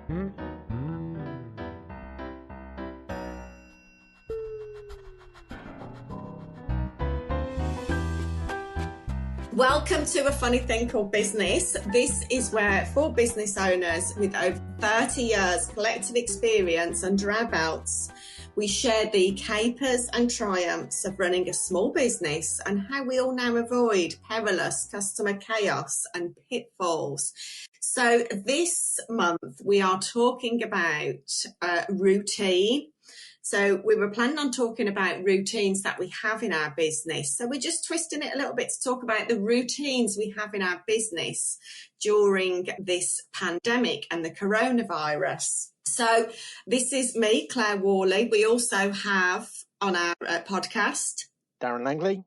Welcome to A Funny Thing Called Business. This is where 4 business owners with over 30 years collective experience under our belts, we share the capers and triumphs of running a small business and how we all now avoid perilous customer chaos and pitfalls. So this month we are talking about routine. So we were planning on talking about routines that we have in our business. So we're just twisting it a little bit to talk about the routines we have in our business during this pandemic and the coronavirus. So this is me, Clare Whalley. We also have on our podcast Darren Langley,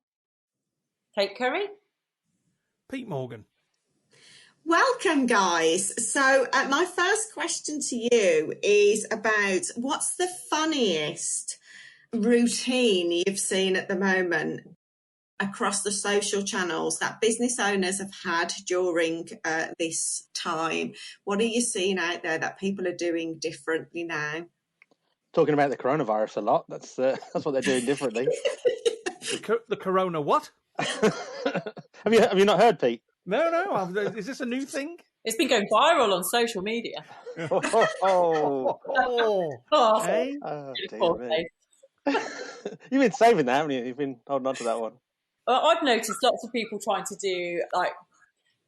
Kate Curry, Pete Morgan. Welcome, guys. So my first question to you is about what's the funniest routine you've seen at the moment across the social channels that business owners have had during this time? What are you seeing out there that people are doing differently now? Talking about the coronavirus a lot. That's what they're doing differently. The corona what? Have you not heard, Pete? No. Is this a new thing? It's been going viral on social media. Hey? Dear me. You've been saving that, haven't you? You've been holding on to that one. I've noticed lots of people trying to do like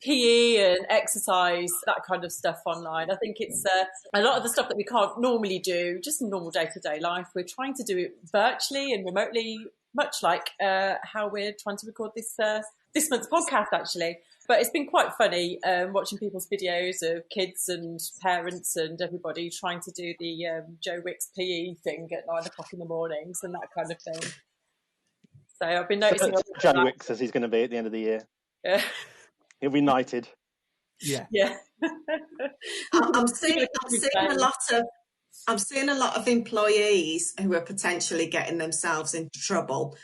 PE and exercise, that kind of stuff online. I think it's a lot of the stuff that we can't normally do just in normal day-to-day life. We're trying to do it virtually and remotely, much like how we're trying to record this month's podcast, actually. But it's been quite funny watching people's videos of kids and parents and everybody trying to do the Joe Wicks PE thing at 9 o'clock in the mornings and that kind of thing. So I've been noticing... Joe Wicks, as he's going to be at the end of the year. Yeah. He'll be knighted. Yeah. I'm seeing a lot of employees who are potentially getting themselves into trouble.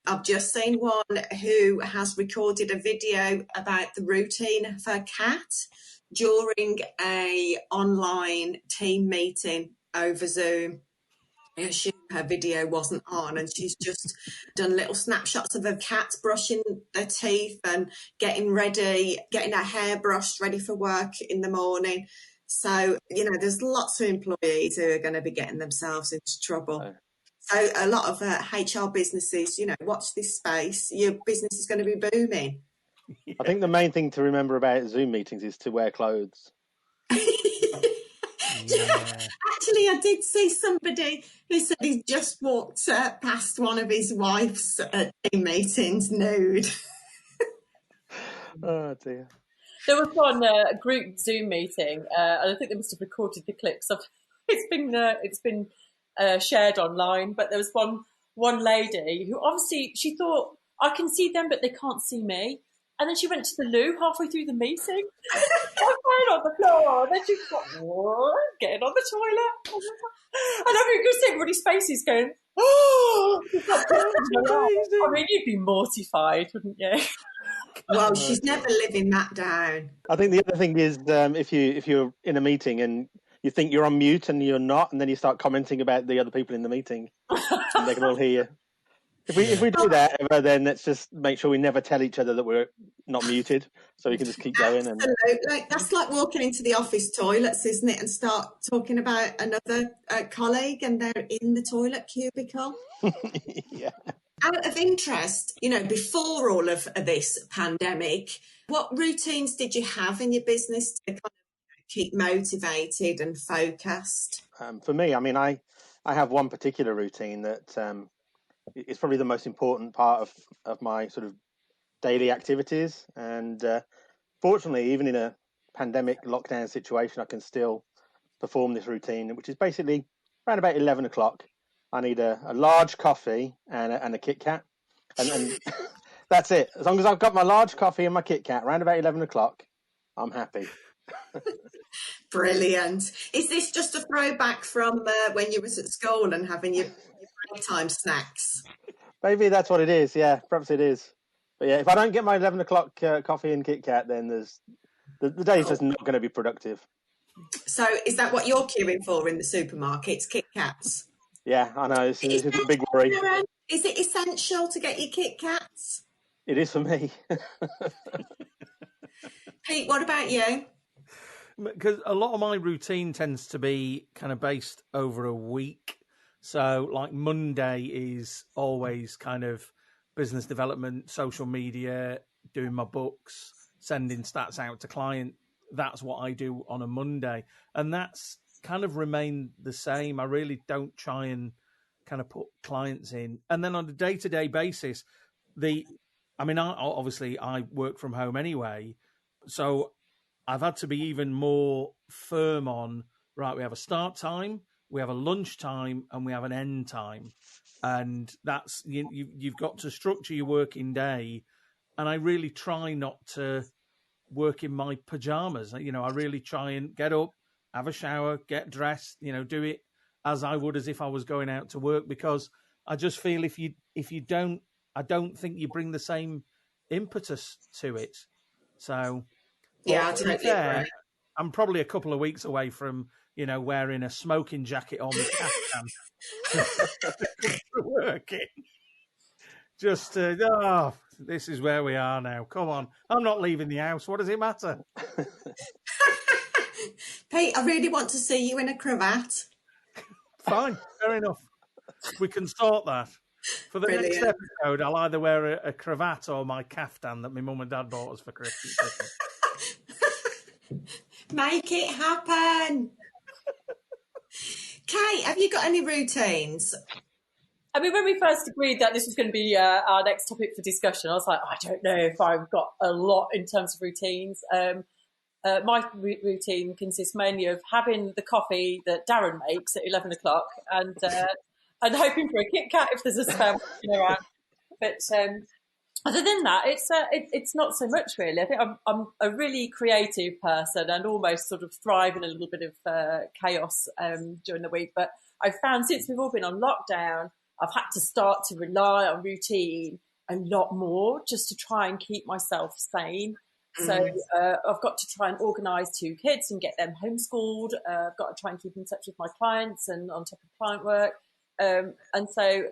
I've just seen one who has recorded a video about the routine of her cat during a online team meeting over Zoom. I assume her video wasn't on, and she's just done little snapshots of her cat brushing their teeth and getting ready, getting her hair brushed, ready for work in the morning. So, there's lots of employees who are going to be getting themselves into trouble. Oh. So a lot of HR businesses, watch this space. Your business is going to be booming. I think the main thing to remember about Zoom meetings is to wear clothes. Actually, I did see somebody who said he just walked past one of his wife's team meetings nude. Oh dear. There was one group Zoom meeting, and I think they must have recorded the clips of. It's been shared online, but there was one lady who obviously she thought, I can see them, but they can't see me. And then she went to the loo halfway through the meeting. I'm lying on the floor. And then she got getting on the toilet. And I could see everybody's faces going, oh! I mean, you'd be mortified, wouldn't you? Well, she's never living that down. I think the other thing is if you're in a meeting and you think you're on mute and you're not, and then you start commenting about the other people in the meeting, and they can all hear you. If we do that ever, then let's just make sure we never tell each other that we're not muted, so we can just keep going. Absolutely. That's like walking into the office toilets, isn't it? And start talking about another colleague and they're in the toilet cubicle. Yeah. Out of interest, before all of this pandemic, what routines did you have in your business to kind of keep motivated and focused? For me, I mean, I have one particular routine that it's probably the most important part of my sort of daily activities. And fortunately, even in a pandemic lockdown situation, I can still perform this routine, which is basically around about 11 o'clock. I need a large coffee and a Kit Kat. And that's it. As long as I've got my large coffee and my Kit Kat around about 11 o'clock, I'm happy. Brilliant. Is this just a throwback from when you was at school and having your break time snacks? Maybe that's what it is. Yeah, perhaps it is. But yeah, if I don't get my 11 o'clock coffee and Kit Kat, then the day's just not going to be productive. So is that what you're queuing for in the supermarkets, Kit Kats? Yeah, I know. This is a big worry. Is it essential to get your Kit Kats? It is for me. Pete, what about you? Because a lot of my routine tends to be kind of based over a week. So, like Monday is always kind of business development, social media, doing my books, sending stats out to client. That's what I do on a Monday. And that's kind of remained the same. I really don't try and kind of put clients in. And then on a day-to-day basis, obviously I work from home anyway. So I've had to be even more firm on, right, we have a start time, we have a lunch time, and we have an end time. And that's, you've got to structure your working day. And I really try not to work in my pajamas. I really try and get up, have a shower, get dressed, do it as I would as if I was going out to work, because I just feel if you don't, I don't think you bring the same impetus to it. So, Yeah, I to be totally fair, agree. I'm probably a couple of weeks away from, wearing a smoking jacket on the caftan to working. Just this is where we are now. Come on, I'm not leaving the house. What does it matter? Pete, I really want to see you in a cravat. Fine, fair enough. We can sort that. For the next Brilliant. episode, I'll either wear a cravat or my caftan that my mum and dad bought us for Christmas. Make it happen. Kate, have you got any routines? I mean, when we first agreed that this was going to be our next topic for discussion, I was like, I don't know if I've got a lot in terms of routines. My routine consists mainly of having the coffee that Darren makes at 11 o'clock and hoping for a Kit Kat if there's a spare one around. But other than that, it's not so much really. I think I'm a really creative person and almost sort of thrive in a little bit of chaos during the week. But I've found since we've all been on lockdown, I've had to start to rely on routine a lot more just to try and keep myself sane. So I've got to try and organise 2 kids and get them homeschooled. I've got to try and keep in touch with my clients and on top of client work. And so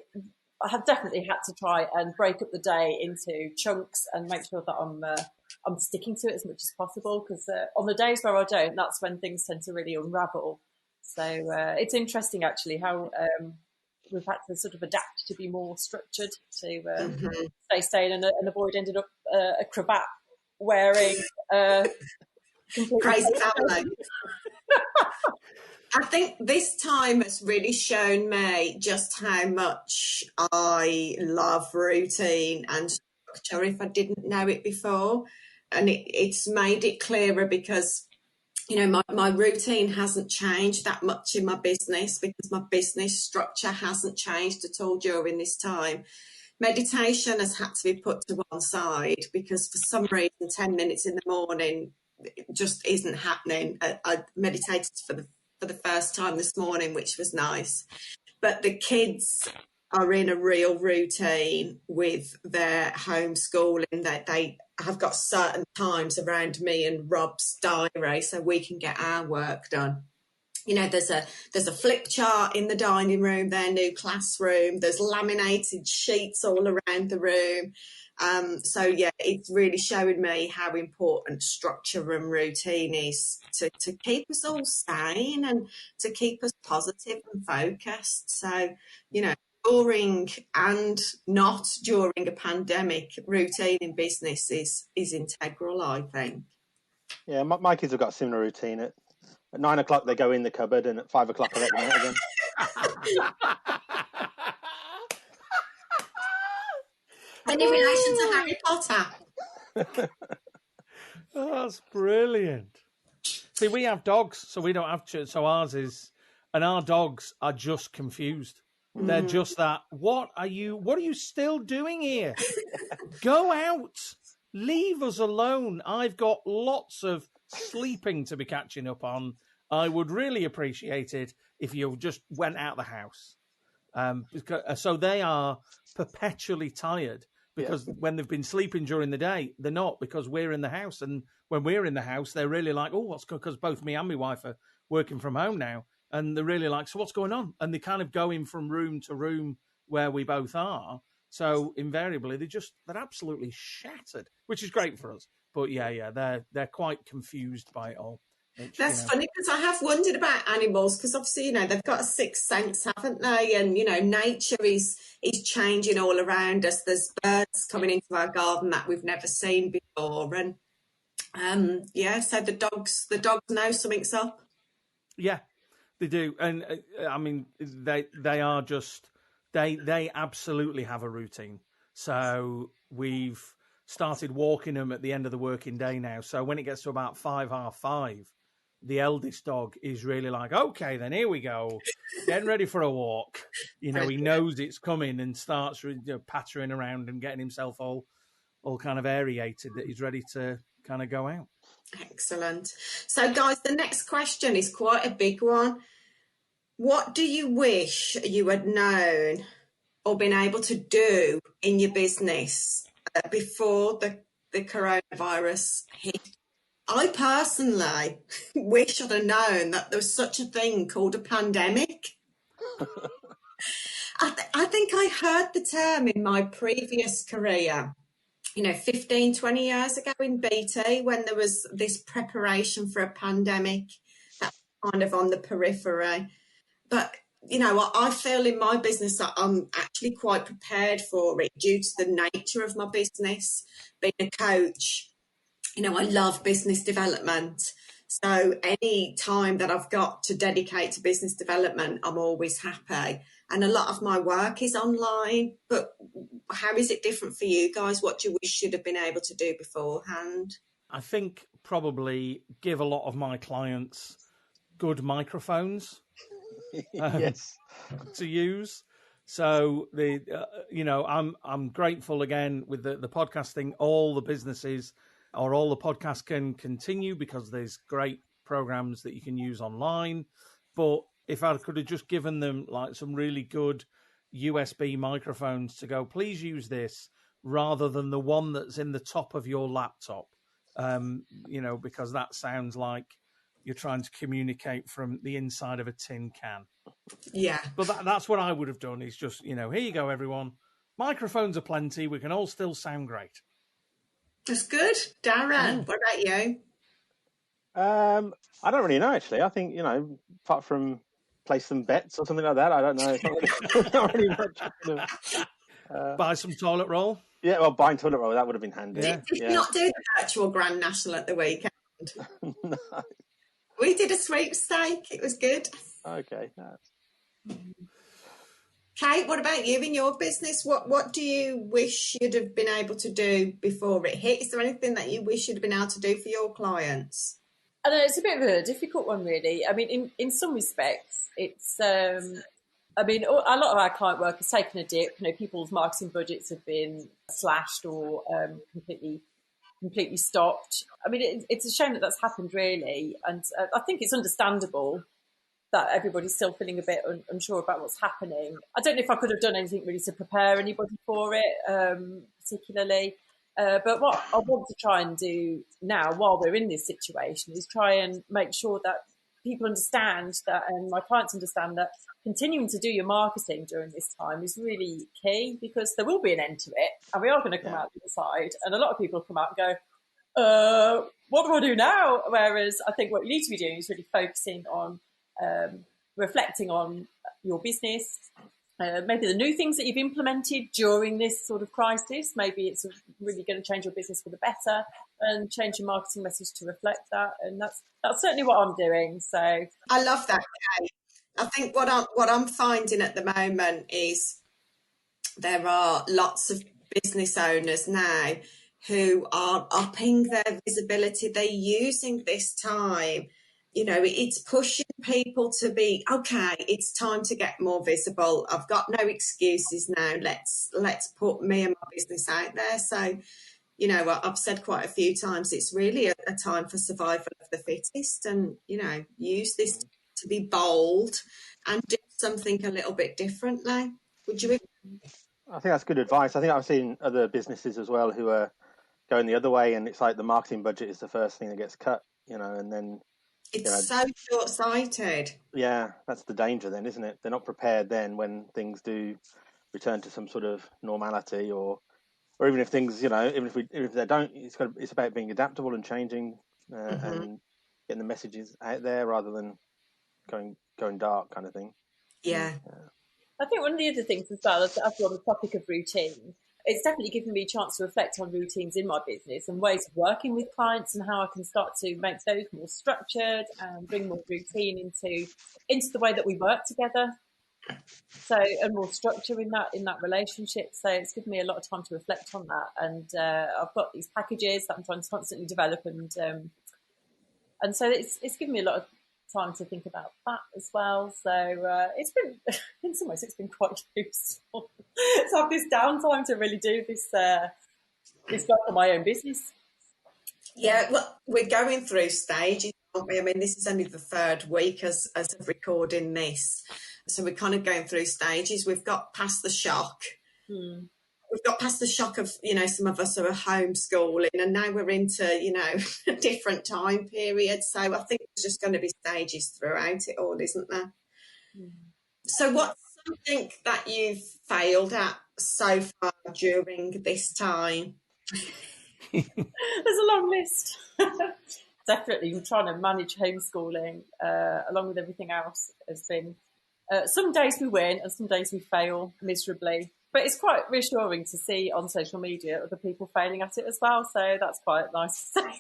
I have definitely had to try and break up the day into chunks and make sure that I'm sticking to it as much as possible, because on the days where I don't, that's when things tend to really unravel. So it's interesting actually how we've had to sort of adapt to be more structured to stay sane and avoid ending up a cravat wearing Crazy family. I think this time has really shown me just how much I love routine and structure if I didn't know it before. And it's made it clearer because, my routine hasn't changed that much in my business because my business structure hasn't changed at all during this time. Meditation has had to be put to one side because for some reason 10 minutes in the morning it just isn't happening. I meditated for the first time this morning, which was nice. But the kids are in a real routine with their homeschooling, that they have got certain times around me and Rob's diary so we can get our work done. There's a flip chart in the dining room, their new classroom. There's laminated sheets all around the room. So yeah, it's really showing me how important structure and routine is to keep us all sane and to keep us positive and focused. So, during and not during a pandemic, routine in business is integral, I think. Yeah, my kids have got a similar routine. At 9 o'clock, they go in the cupboard, and at 5 o'clock, I let them out again. Any relation to Harry Potter? Oh, that's brilliant. See, we have dogs, so we don't have children. So ours is, and our dogs are just confused. They're just that. What are you still doing here? Go out. Leave us alone. I've got lots of sleeping to be catching up on. I would really appreciate it if you just went out the house. So they are perpetually tired. because when they've been sleeping during the day, they're not, because we're in the house. And when we're in the house, they're really like, oh, what's going on? Because both me and my wife are working from home now. And they're really like, so what's going on? And they kind of go in from room to room where we both are. So invariably, they're absolutely shattered, which is great for us. But yeah, they're quite confused by it all. Which, That's funny, because I have wondered about animals, because obviously, they've got a sixth sense, haven't they? And, nature is changing all around us. There's birds coming into our garden that we've never seen before. And, so the dogs know something's up. Yeah, they do. And, I mean, they are just, they absolutely have a routine. So we've started walking them at the end of the working day now. So when it gets to about 5:30, the eldest dog is really like, okay, then here we go, getting ready for a walk. He knows it's coming and starts pattering around and getting himself all kind of aerated, that he's ready to kind of go out. Excellent. So, guys, the next question is quite a big one. What do you wish you had known or been able to do in your business before the coronavirus hit? I personally wish I'd have known that there was such a thing called a pandemic. I think I heard the term in my previous career, 15, 20 years ago in BT, when there was this preparation for a pandemic that was kind of on the periphery. But, I feel in my business that I'm actually quite prepared for it due to the nature of my business, being a coach. I love business development. So any time that I've got to dedicate to business development, I'm always happy. And a lot of my work is online. But how is it different for you guys? What do you wish you'd have been able to do beforehand? I think probably give a lot of my clients good microphones yes, to use. So I'm grateful again with the podcasting. All the businesses or all the podcasts can continue because there's great programs that you can use online. But if I could have just given them like some really good USB microphones to go, please use this rather than the one that's in the top of your laptop, because that sounds like you're trying to communicate from the inside of a tin can. Yeah. But that's what I would have done, is just, here you go, everyone. Microphones are plenty. We can all still sound great. That's good. Darren, what about you? I don't really know, actually. I think, apart from place some bets or something like that, I don't know. It's not really much. Buy some toilet roll. Yeah, well, buying toilet roll, that would have been handy. Did you not do the virtual Grand National at the weekend? No. We did a sweepstake. It was good. Okay. No. Kate, what about you in your business? What do you wish you'd have been able to do before it hit? Is there anything that you wish you'd have been able to do for your clients? I know it's a bit of a difficult one, really. I mean, in some respects, it's. A lot of our client work has taken a dip. People's marketing budgets have been slashed or completely stopped. I mean, it's a shame that that's happened, really, and I think it's understandable that everybody's still feeling a bit unsure about what's happening. I don't know if I could have done anything really to prepare anybody for it, particularly. But what I want to try and do now, while we're in this situation, is try and make sure that people understand that, and my clients understand that continuing to do your marketing during this time is really key, because there will be an end to it, and we are going to come out the other side. And a lot of people come out and go, what do I do now? Whereas I think what you need to be doing is really focusing on reflecting on your business, maybe the new things that you've implemented during this sort of crisis. Maybe it's really going to change your business for the better, and change your marketing message to reflect that. And that's certainly what I'm doing. So I love that, Kate. I think what I'm finding at the moment is there are lots of business owners now who are upping their visibility. They're using this time. It's pushing people to be, okay, it's time to get more visible. I've got no excuses now. Let's put me and my business out there. So, I've said quite a few times, it's really a time for survival of the fittest, and, use this to be bold and do something a little bit differently. Would you agree? I think that's good advice. I think I've seen other businesses as well who are going the other way, and it's like the marketing budget is the first thing that gets cut, and then It's so short-sighted. yeah, that's the danger then, isn't it? They're not prepared then when things do return to some sort of normality, or even if things, even if they don't, it's about being adaptable and changing and getting the messages out there rather than going dark kind of thing. Yeah. I think one of the other things as well, as we're on the topic of routine, it's definitely given me a chance to reflect on routines in my business and ways of working with clients and how I can start to make those more structured and bring more routine into the way that we work together. So, and more structure in that relationship. So it's given me a lot of time to reflect on that. And I've got these packages that I'm trying to constantly develop, and so it's given me a lot of time to think about that as well. So it's been, in some ways, it's been quite useful to have this downtime to really do this work on my own business. Yeah, well, we're going through stages, aren't we? I mean, this is only the third week as of recording this. So we're kind of going through stages. We've got past the shock. We've got past the shock of, some of us are homeschooling, and now we're into, a different time period. So I think there's just going to be stages throughout it all, isn't there? So what's something that you've failed at so far during this time? There's a long list. Definitely trying to manage homeschooling along with everything else has been some days we win and some days we fail miserably, but it's quite reassuring to see on social media other people failing at it as well, so that's quite nice to see.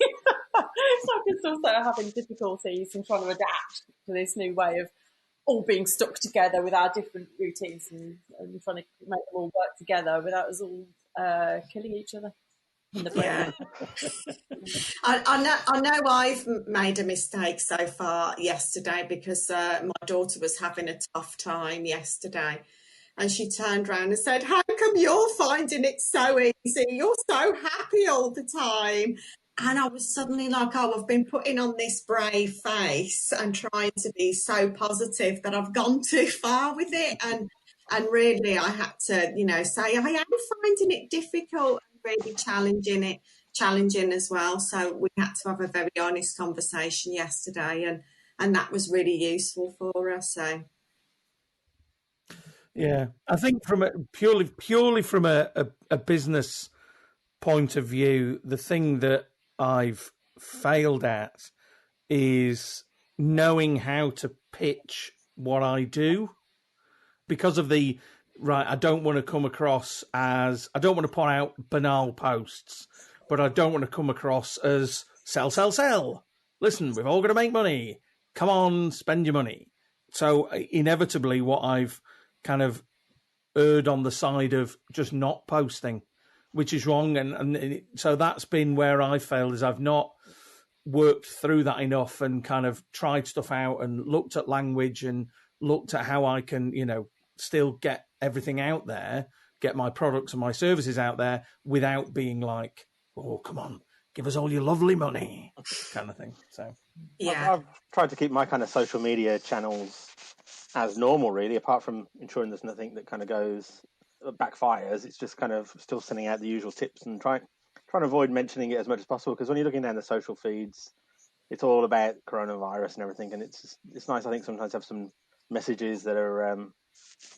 So I'm just also having difficulties and trying to adapt to this new way of all being stuck together with our different routines and trying to make them all work together without us all killing each other. Yeah, I know I've made a mistake so far yesterday because my daughter was having a tough time yesterday, and she turned around and said, "How come you're finding it so easy? You're so happy all the time." And I was suddenly like, "Oh, I've been putting on this brave face and trying to be so positive that I've gone too far with it." And really, I had to, say I am finding it difficult. Really challenging as well. So we had to have a very honest conversation yesterday, and that was really useful for us. So yeah, I think from purely from a business point of view, the thing that I've failed at is knowing how to pitch what I do, because of I don't want to come across as, I don't want to put out banal posts, but I don't want to come across as sell. Listen, we've all got to make money. Come on, spend your money. So inevitably what I've kind of erred on the side of just not posting, which is wrong. And so that's been where I failed, is I've not worked through that enough and kind of tried stuff out and looked at language and looked at how I can, still get everything out there, get my products and my services out there without being like, "Oh, come on, give us all your lovely money," kind of thing. So yeah, I've tried to keep my kind of social media channels as normal, really, apart from ensuring there's nothing that kind of backfires. It's just kind of still sending out the usual tips and trying to avoid mentioning it as much as possible, because when you're looking down the social feeds, it's all about coronavirus and everything, and it's nice, I think, sometimes to have some messages that are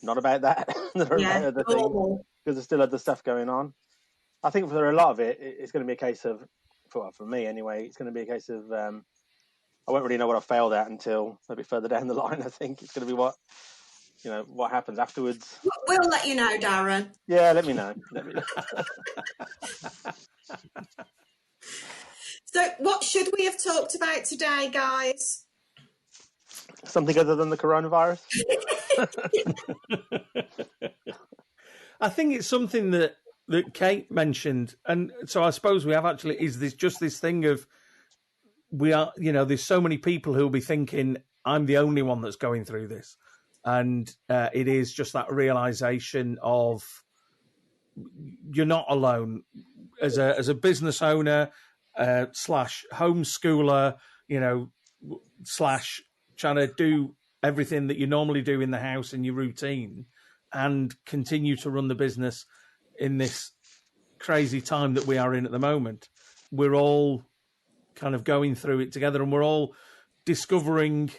not about that, that are about other things, because there's still other stuff going on. I think for a lot of it, it's going to be a case of, for me anyway, it's going to be a case of I won't really know what I failed at until a bit further down the line. I think it's going to be what happens afterwards. We'll let you know, Darren. Yeah, let me know. So what should we have talked about today, guys? Something other than the coronavirus? I think it's something that Kate mentioned, and so I suppose we have actually, is this thing of, we are, there's so many people who'll be thinking I'm the only one that's going through this, and it is just that realization of you're not alone as a business owner slash homeschooler, slash trying to do everything that you normally do in the house in your routine. and continue to run the business in this crazy time that we are in at the moment. We're all kind of going through it together, and we're all discovering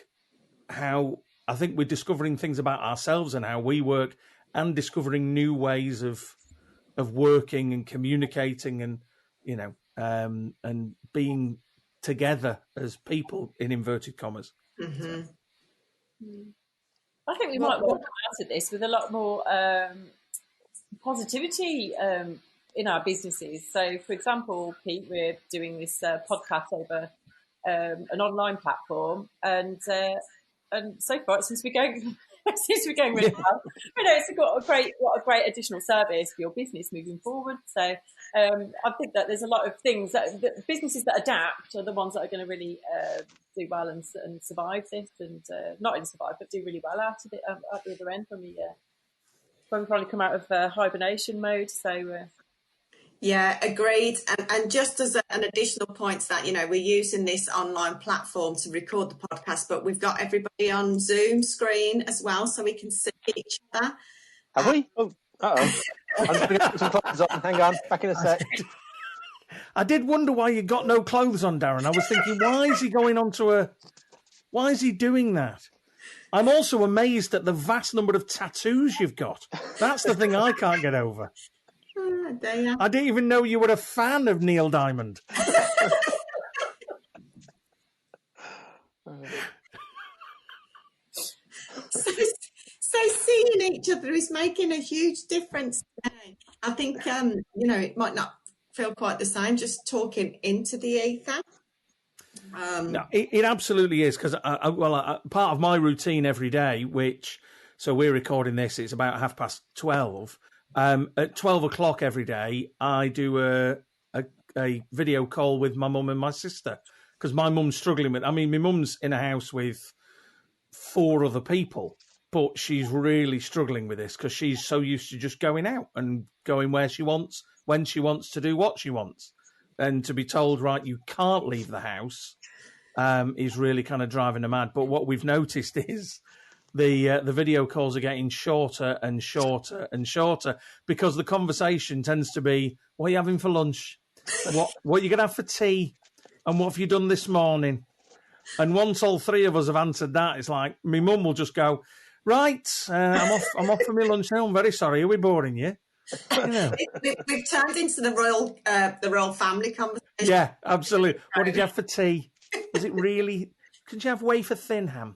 I think we're discovering things about ourselves and how we work, and discovering new ways of working and communicating, and and being together as people, in inverted commas. Mm-hmm. I think we might want to come out of this with a lot more positivity in our businesses. So, for example, Pete, we're doing this podcast over an online platform, and so far it seems to be going really well. It's what a great additional service for your business moving forward. So I think that there's a lot of things that businesses that adapt are the ones that are going to really do well and survive this, and not only survive but do really well out of it at the other end when we probably come out of hibernation mode. So. Yeah, agreed. And just as an additional point to that, we're using this online platform to record the podcast, but we've got everybody on Zoom screen as well, so we can see each other. Have we? Oh, uh-oh. I'm just going to put some clothes on. Hang on, back in a sec. I did wonder why you got no clothes on, Darren. I was thinking, why is he going on to why is he doing that? I'm also amazed at the vast number of tattoos you've got. That's the thing I can't get over. I didn't even know you were a fan of Neil Diamond. So seeing each other is making a huge difference today. I think, it might not feel quite the same just talking into the ether. No, it absolutely is, because part of my routine every day, so we're recording this, it's about 12:30. At 12 o'clock every day, I do a video call with my mum and my sister, because my mum's struggling with. I mean, my mum's in a house with 4 other people, but she's really struggling with this because she's so used to just going out and going where she wants, when she wants, to do what she wants, and to be told, right, you can't leave the house, is really kind of driving her mad. But what we've noticed is the video calls are getting shorter and shorter and shorter, because the conversation tends to be, what are you having for lunch? What are you going to have for tea? And what have you done this morning? And once all 3 of us have answered that, it's like, my mum will just go, right, I'm off for my lunch now. I'm very sorry. Are we boring you? We've turned into the royal family conversation. Yeah, absolutely. What did you have for tea? Was it really? Could you have wafer thin ham?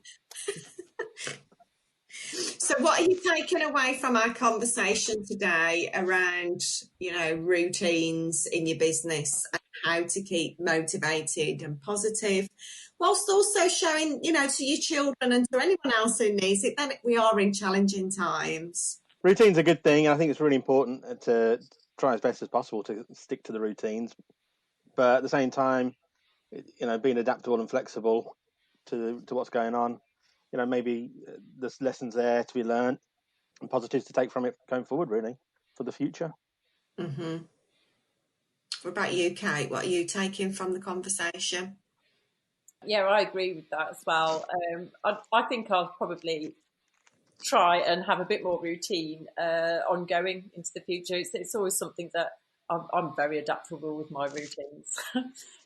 So what are you taking away from our conversation today around, routines in your business and how to keep motivated and positive, whilst also showing, to your children and to anyone else who needs it, that we are in challenging times? Routine's a good thing. I think it's really important to try as best as possible to stick to the routines, but at the same time, being adaptable and flexible to what's going on. Maybe there's lessons there to be learned and positives to take from it going forward, really, for the future. Mm-hmm. What about you, Kate? What are you taking from the conversation? Yeah, I agree with that as well. I think I'll probably try and have a bit more routine ongoing into the future. It's always something that I'm very adaptable with my routines.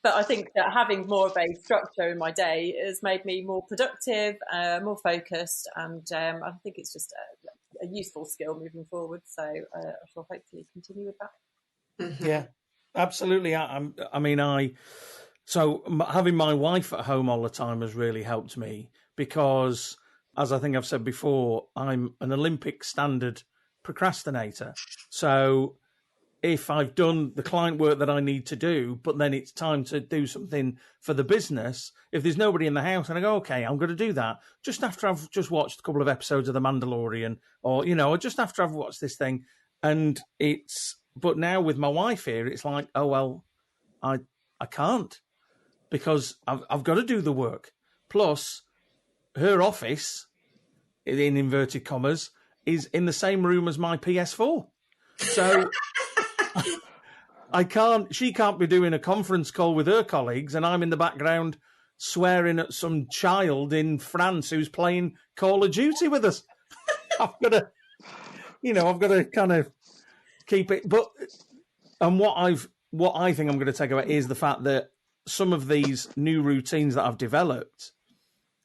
But I think that having more of a structure in my day has made me more productive, more focused, and I think it's just a useful skill moving forward. So I shall hopefully continue with that. Mm-hmm. Yeah, absolutely. So having my wife at home all the time has really helped me, because, as I think I've said before, I'm an Olympic standard procrastinator. So if I've done the client work that I need to do, but then it's time to do something for the business, if there's nobody in the house and I go, okay, I'm going to do that just after I've just watched a couple of episodes of The Mandalorian, or, just after I've watched this thing. But now with my wife here, it's like, oh, well, I can't, because I've got to do the work. Plus, her office, in inverted commas, is in the same room as my PS4. So she can't be doing a conference call with her colleagues, and I'm in the background swearing at some child in France who's playing Call of Duty with us. I've got to kind of keep it. But and what I think I'm going to take away is the fact that some of these new routines that I've developed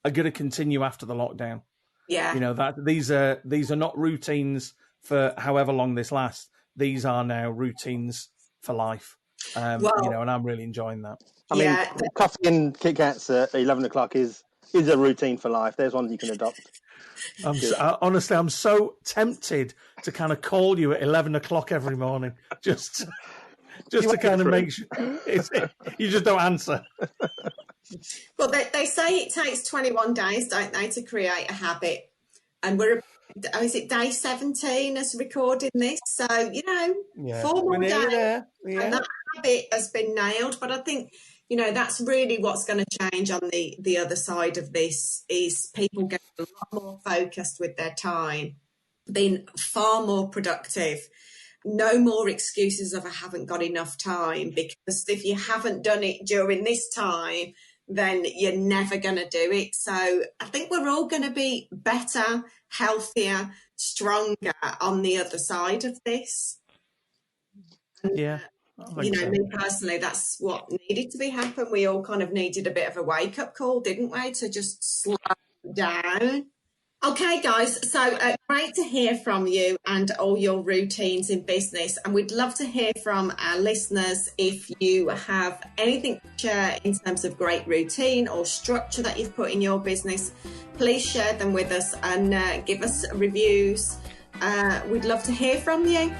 are going to continue after the lockdown. Yeah. That these are not routines for however long this lasts. These are now routines for life. And I'm really enjoying that. I mean, coffee and Kit Kats at 11 o'clock is a routine for life. There's one you can adopt. Honestly, I'm so tempted to kind of call you at 11 o'clock every morning, just to kind of make sure you just don't answer. Well, they say it takes 21 days, don't they, to create a habit? And is it day 17 as recording this? So, 4 more days. And that habit has been nailed. But I think, that's really what's going to change on the other side of this is people get a lot more focused with their time, being far more productive. No more excuses of I haven't got enough time, because if you haven't done it during this time, then you're never going to do it. So I think we're all going to be better, healthier, stronger on the other side of this. Yeah. Me personally, that's what needed to be happen. We all kind of needed a bit of a wake-up call, didn't we, to just slow down. Okay, guys, so great to hear from you and all your routines in business. And we'd love to hear from our listeners if you have anything to share in terms of great routine or structure that you've put in your business. Please share them with us and give us reviews. We'd love to hear from you.